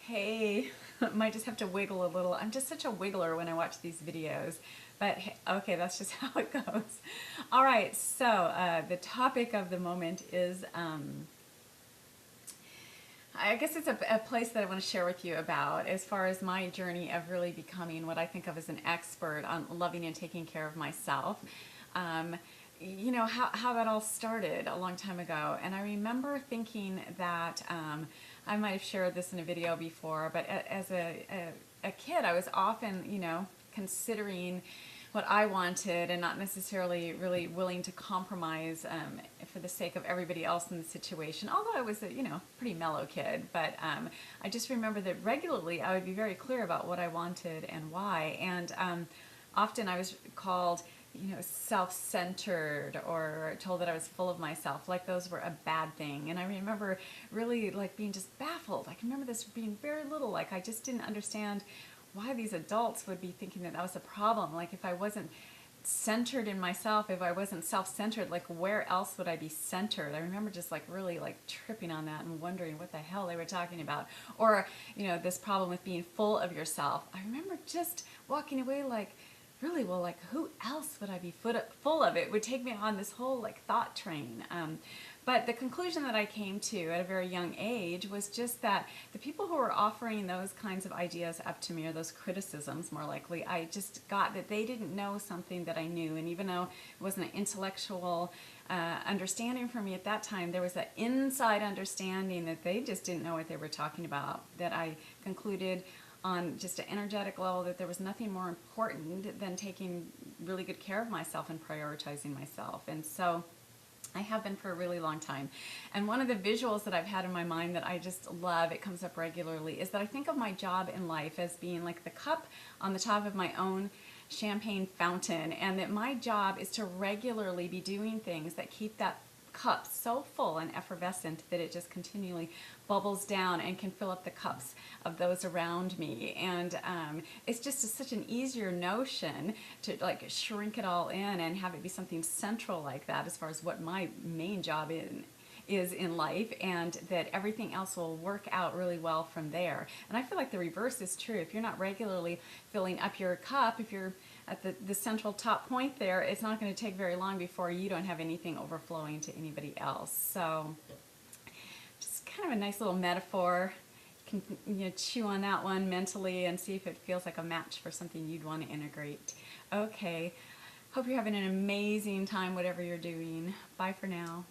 Hey, might just have to wiggle a little. I'm just such a wiggler when I watch these videos. But okay, that's just how it goes. All right, so the topic of the moment is I guess it's a place that I want to share with you about as far as my journey of really becoming what I think of as an expert on loving and taking care of myself. Um, you know, how that all started a long time ago. And I remember thinking that I might have shared this in a video before, but as a kid, I was often, considering what I wanted and not necessarily really willing to compromise for the sake of everybody else in the situation. Although I was a pretty mellow kid, but I just remember that regularly I would be very clear about what I wanted and why. And often I was called self-centered or told that I was full of myself, like those were a bad thing. And I remember really like being just baffled. I can remember this being very little, like I just didn't understand why these adults would be thinking that that was a problem. Like if I wasn't centered in myself, if I wasn't self-centered, like where else would I be centered? I remember just like really like tripping on that and wondering what the hell they were talking about. Or, this problem with being full of yourself. I remember just walking away like, really, well, like who else would I be full of? It would take me on this whole like thought train. But the conclusion that I came to at a very young age was just that the people who were offering those kinds of ideas up to me, or those criticisms more likely, I just got that they didn't know something that I knew. And even though it wasn't an intellectual understanding for me at that time, there was that inside understanding that they just didn't know what they were talking about, that I concluded on just an energetic level that there was nothing more important than taking really good care of myself and prioritizing myself. And so I have been for a really long time. And one of the visuals that I've had in my mind that I just love, it comes up regularly, is that I think of my job in life as being like the cup on the top of my own champagne fountain, and that my job is to regularly be doing things that keep that cup so full and effervescent that it just continually bubbles down and can fill up the cups of those around me. And it's just such an easier notion to like shrink it all in and have it be something central like that as far as what my main job is in life, and that everything else will work out really well from there. And I feel like the reverse is true. If you're not regularly filling up your cup, if you're at the central top point there, it's not going to take very long before you don't have anything overflowing to anybody else. So just kind of a nice little metaphor. You can chew on that one mentally and see if it feels like a match for something you'd want to integrate. Okay, hope you're having an amazing time whatever you're doing. Bye for now.